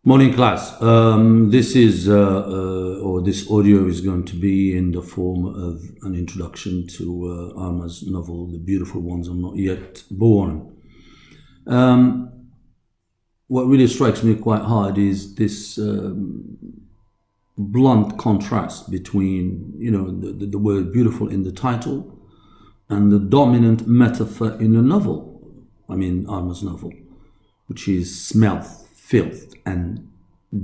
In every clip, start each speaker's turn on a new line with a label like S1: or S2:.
S1: Morning class. This is or this audio is going to be in the form of an introduction to Arma's novel, The Beautiful Ones Are Not Yet Born. What really strikes me quite hard is this blunt contrast between, the word beautiful in the title and the dominant metaphor in the novel. Arma's novel, which is smell, filth, and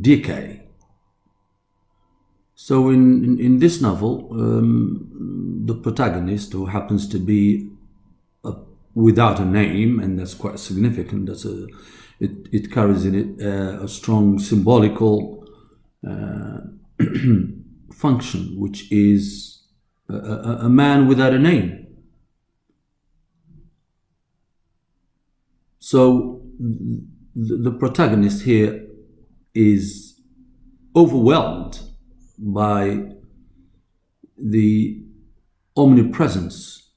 S1: decay. So in this novel, the protagonist, who happens to be without a name, and that's quite significant, it carries in it a strong symbolical function, which is a man without a name. So the protagonist here is overwhelmed by the omnipresence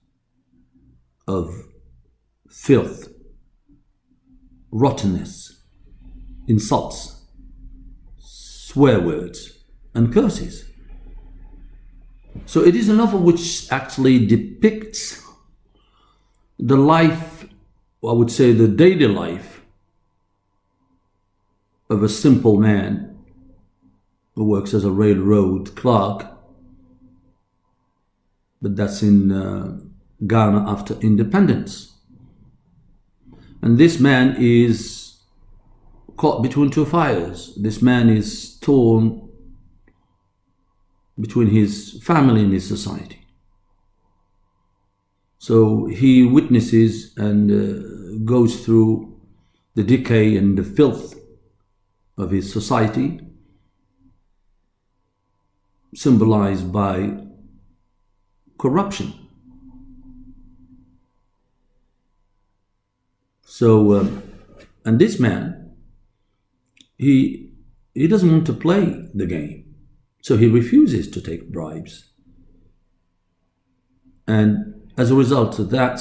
S1: of filth, rottenness, insults, swear words, and curses. So it is a novel which actually depicts the life, I would say the daily life, of a simple man who works as a railroad clerk, but that's in Ghana after independence. And this man is caught between two fires. This man is torn between his family and his society. So he witnesses and goes through the decay and the filth of his society, symbolized by corruption. So, and this man, he doesn't want to play the game, so he refuses to take bribes. And as a result of that,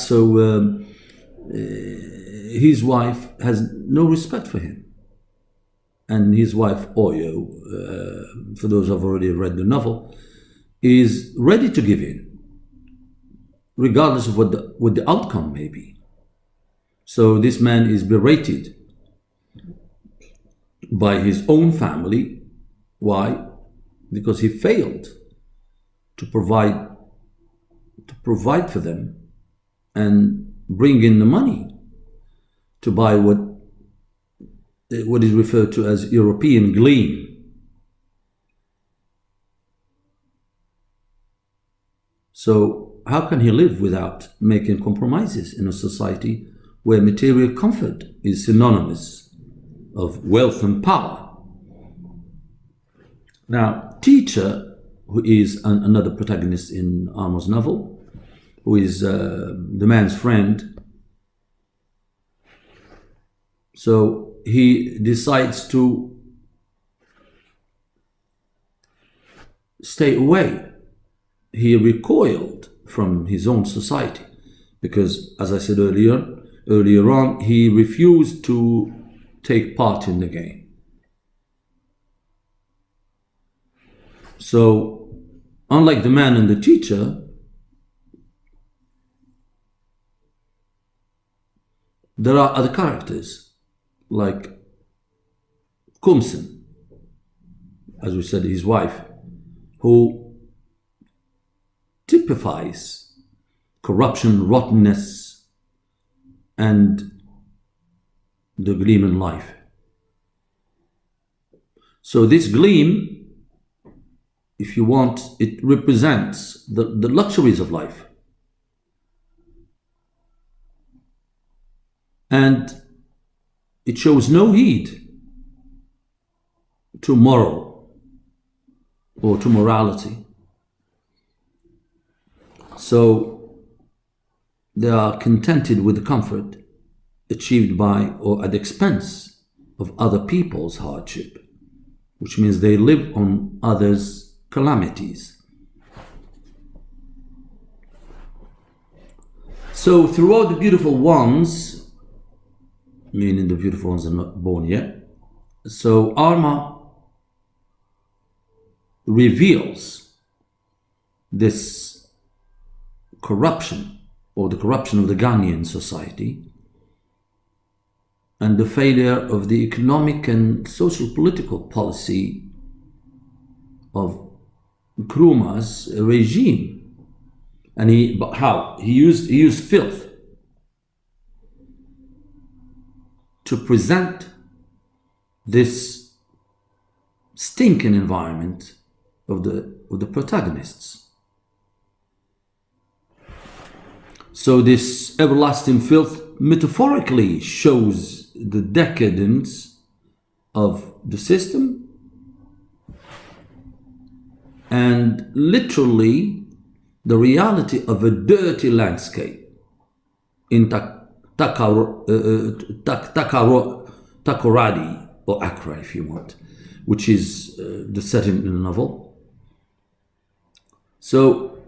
S1: his wife has no respect for him. And his wife, Oyo, for those who have already read the novel, is ready to give in, regardless of what the outcome may be. So this man is berated by his own family. Why? Because he failed to provide for them and bring in the money to buy what is referred to as European gleam. So how can he live without making compromises in a society where material comfort is synonymous of wealth and power? Now, Teacher, who is another protagonist in Arma's novel, who is the man's friend, so he decides to stay away. He recoiled from his own society because, as I said earlier on, he refused to take part in the game. So, unlike the man and the teacher, there are other characters, like Kumsin, as we said, his wife, who typifies corruption, rottenness, and the gleam in life. So this gleam, if you want, it represents the luxuries of life. And it shows no heed to moral or to morality. So they are contented with the comfort achieved by or at the expense of other people's hardship, which means they live on others' calamities. So throughout The Beautiful Ones, meaning the beautiful ones are not born yet, So Arma reveals this corruption, or the corruption of the Ghanaian society, and the failure of the economic and social political policy of Nkrumah's regime. And how he used filth to present this stinking environment of the protagonists. So this everlasting filth metaphorically shows the decadence of the system, and literally the reality of a dirty landscape in Takoradi, or Accra if you want, which is the setting in the novel. So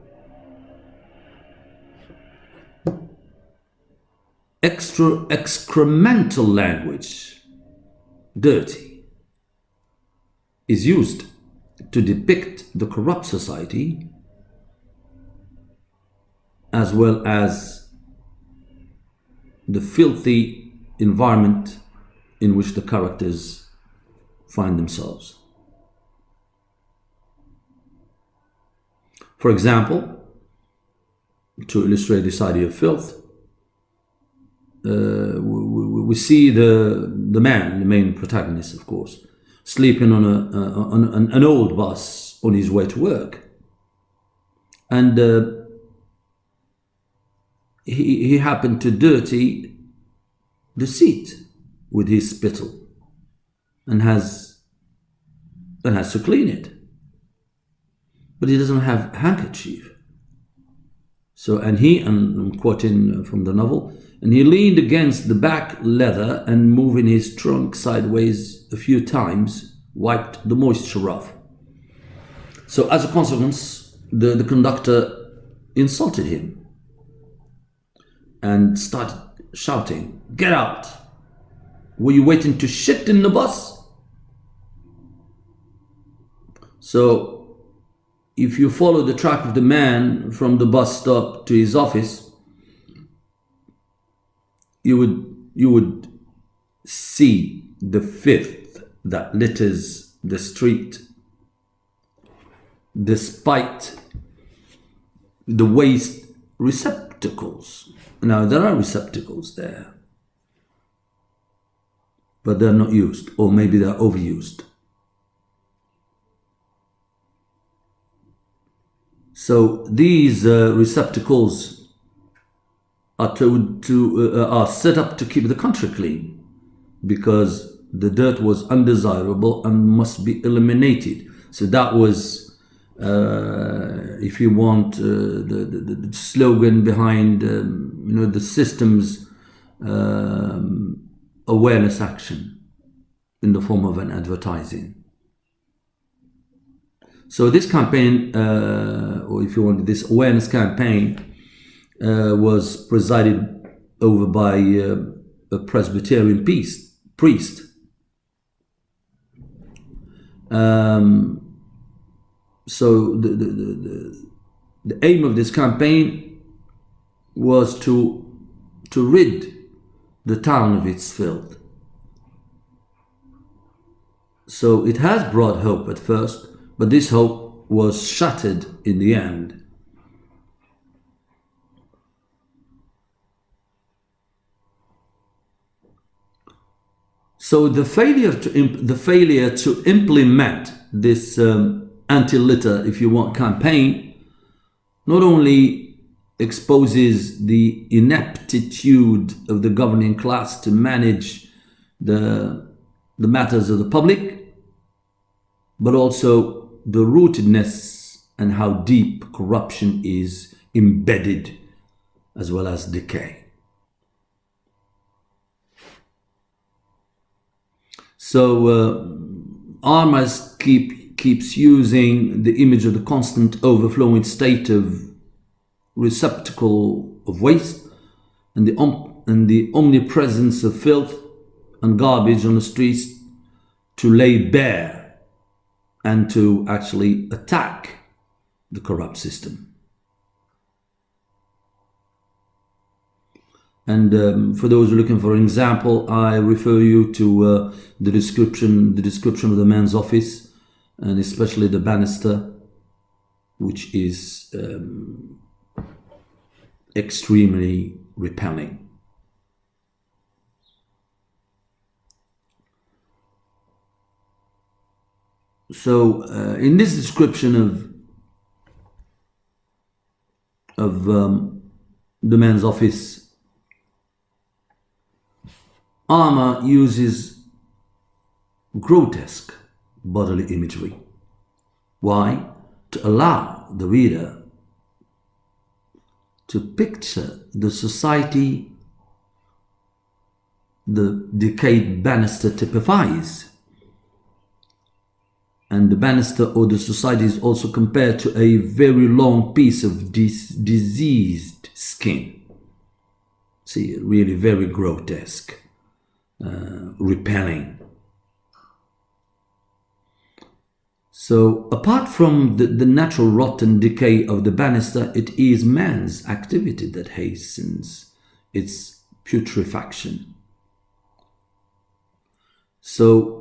S1: excremental language, dirty, is used to depict the corrupt society, as well as the filthy environment in which the characters find themselves. For example, to illustrate this idea of filth, we see the man, the main protagonist, of course, sleeping on an old bus on his way to work, and he happened to dirty the seat with his spittle, and has to clean it, but he doesn't have a handkerchief. So, and I'm quoting from the novel, and he leaned against the back leather and, moving his trunk sideways a few times, wiped the moisture off. So as a consequence, the conductor insulted him and started shouting, "Get out! Were you waiting to shit in the bus?" So if you follow the track of the man from the bus stop to his office, you would see the filth that litters the street, despite the waste receptacles. Now, there are receptacles there, but they're not used, or maybe they're overused. So these receptacles are set up to keep the country clean, because the dirt was undesirable and must be eliminated. So that was, if you want, the slogan behind the system's awareness action in the form of an advertising. So this campaign, or if you want, this awareness campaign, was presided over by a Presbyterian priest. So the aim of this campaign was to rid the town of its filth. So it has brought hope at first, but this hope was shattered in the end. So the failure to implement this anti-litter, if you want, campaign, not only exposes the ineptitude of the governing class to manage the matters of the public, but also the rootedness and how deep corruption is embedded, as well as decay. So Arma keeps using the image of the constant overflowing state of receptacle of waste and the omnipresence of filth and garbage on the streets to lay bare and to actually attack the corrupt system. And for those who are looking for an example, I refer you to the description of the man's office, and especially the banister, which is extremely repelling. So in this description of the man's office, Armour uses grotesque bodily imagery. Why? To allow the reader to picture the society the decayed banister typifies. And the banister or the society is also compared to a very long piece of diseased skin. See, really very grotesque, repelling. So apart from the natural rot and decay of the banister, it is man's activity that hastens its putrefaction. So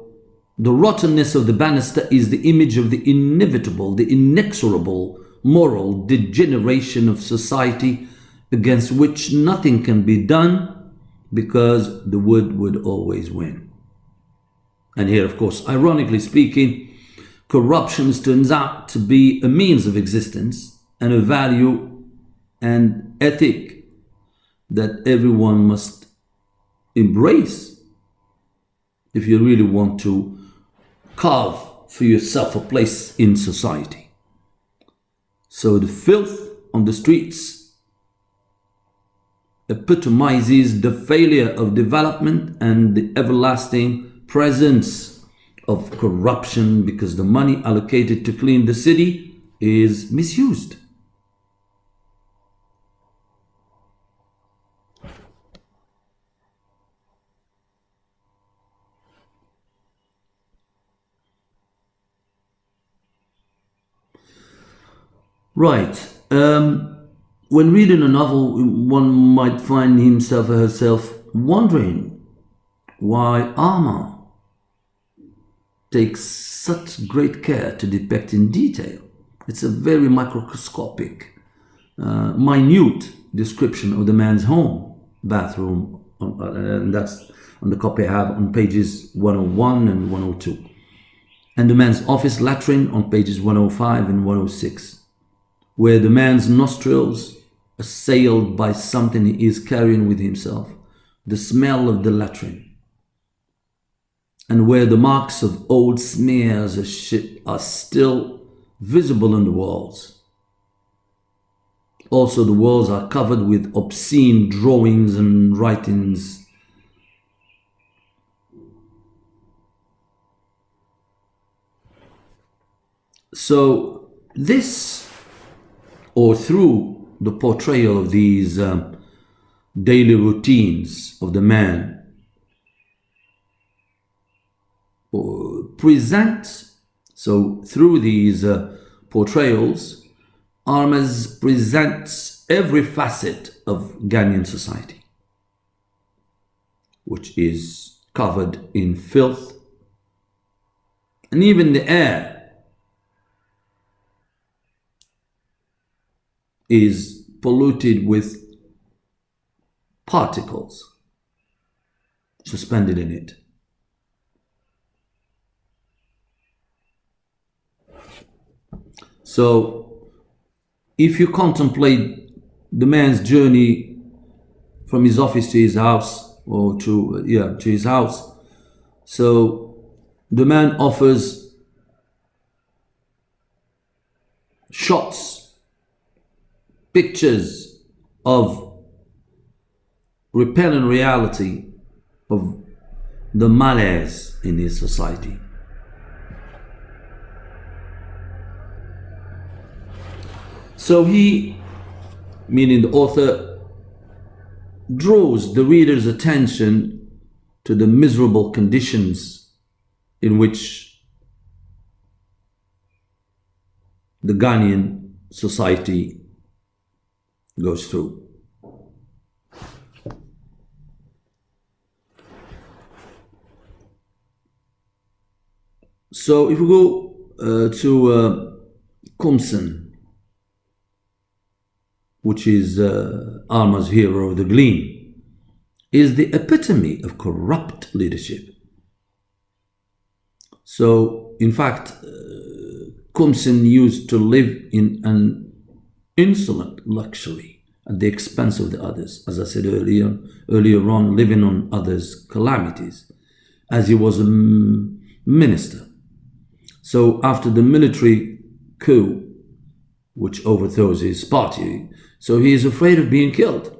S1: the rottenness of the banister is the image of the inevitable, the inexorable moral degeneration of society against which nothing can be done because the wood would always win. And here, of course, ironically speaking, corruption turns out to be a means of existence and a value and ethic that everyone must embrace if you really want to carve for yourself a place in society. So the filth on the streets epitomizes the failure of development and the everlasting presence of corruption, because the money allocated to clean the city is misused. Right. When reading a novel, one might find himself or herself wondering why Armour takes such great care to depict in detail. It's a very microscopic, minute description of the man's home, bathroom, and that's on the copy I have on pages 101 and 102. And the man's office latrine on pages 105 and 106, where the man's nostrils, assailed by something he is carrying with himself, the smell of the latrine, and where the marks of old smears of shit are still visible on the walls. Also, the walls are covered with obscene drawings and writings. So this, or through the portrayal of these daily routines of the man, presents, so through these portrayals, Armour presents every facet of Ghanaian society, which is covered in filth, and even the air is polluted with particles suspended in it. So if you contemplate the man's journey from his office to his house, or to his house, so the man offers shots, pictures of repellent reality of the malaise in his society. So he, meaning the author, draws the reader's attention to the miserable conditions in which the Ghanaian society goes through. So if we go to Kumsin, which is Arma's hero, the Gleam, is the epitome of corrupt leadership. So, in fact, Kumsin used to live in an insolent luxury at the expense of the others, as I said earlier on, living on others' calamities, as he was a minister. So after the military coup, which overthrows his party, so he is afraid of being killed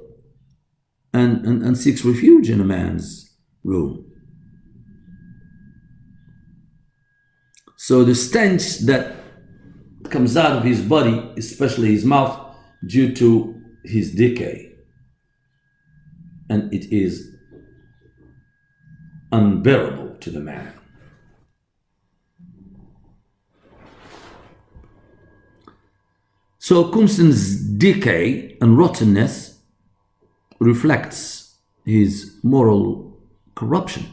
S1: and seeks refuge in a man's room. So the stench that comes out of his body, especially his mouth, due to his decay, and it is unbearable to the man. So Kumsin's decay and rottenness reflects his moral corruption.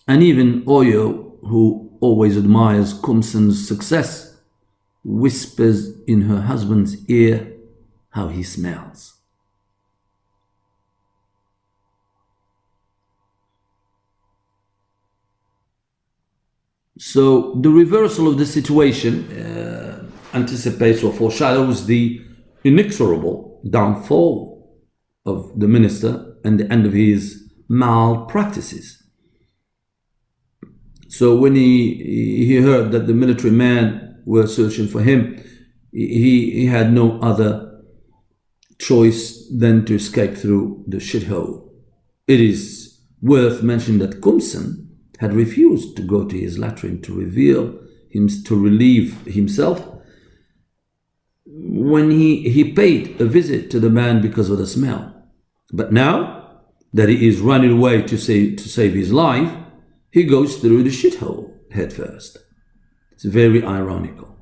S1: And even Oyo, who always admires Kumsin's success, whispers in her husband's ear how he smells. So the reversal of the situation anticipates or foreshadows the inexorable downfall of the minister and the end of his malpractices. So when he heard that the military men were searching for him, he had no other choice than to escape through the shithole. It is worth mentioning that Kumsin had refused to go to his latrine to relieve himself when he paid a visit to the man because of the smell. But now that he is running away to save his life, he goes through the shithole head first. It's very ironical.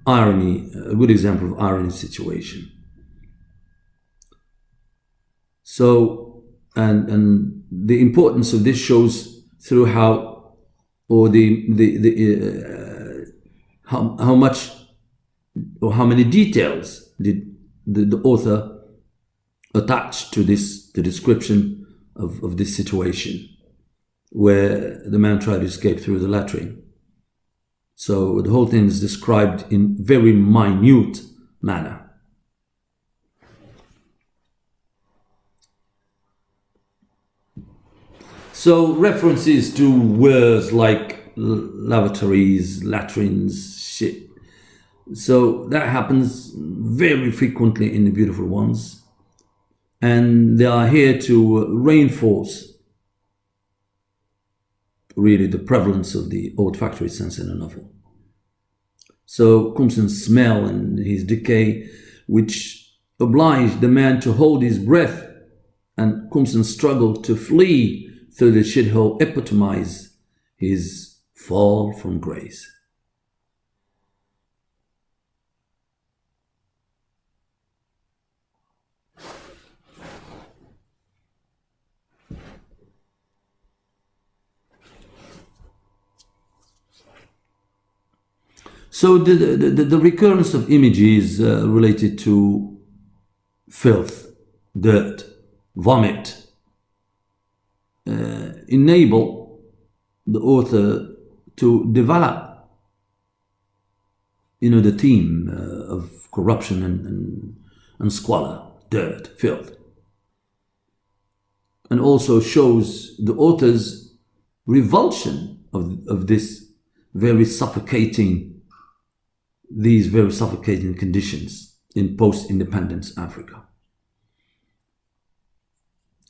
S1: Irony, a good example of irony situation. So, and the importance of this shows through how, or how much, or how many details did the author attach to this, the description of this situation, where the man tried to escape through the latrine. So the whole thing is described in very minute manner. So references to words like lavatories, latrines, shit. So that happens very frequently in the beautiful ones. And they are here to reinforce really the prevalence of the olfactory sense in a novel. So Kumsin's smell and his decay, which obliged the man to hold his breath, and Kumsin's struggle to flee through the shithole epitomize his fall from grace. So the recurrence of images related to filth, dirt, vomit, enable the author to develop, the theme of corruption and squalor, dirt, filth, and also shows the author's revulsion of these very suffocating conditions in post-independence Africa.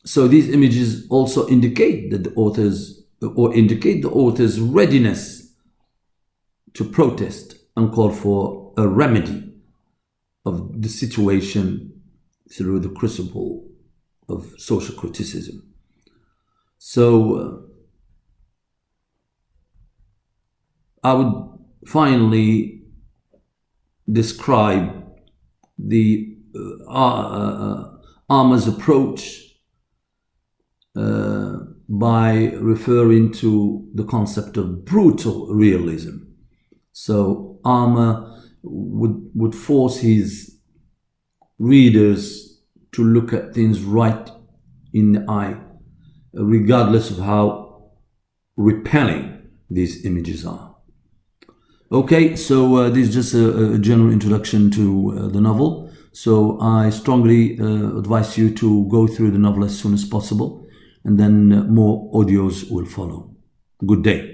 S1: So these images also indicate the author's readiness to protest and call for a remedy of the situation through the crucible of social criticism. So I would finally describe the Arma's approach by referring to the concept of brutal realism. So Arma would force his readers to look at things right in the eye, regardless of how repelling these images are. Okay, so this is just a general introduction to the novel. So I strongly advise you to go through the novel as soon as possible, and then more audios will follow. Good day.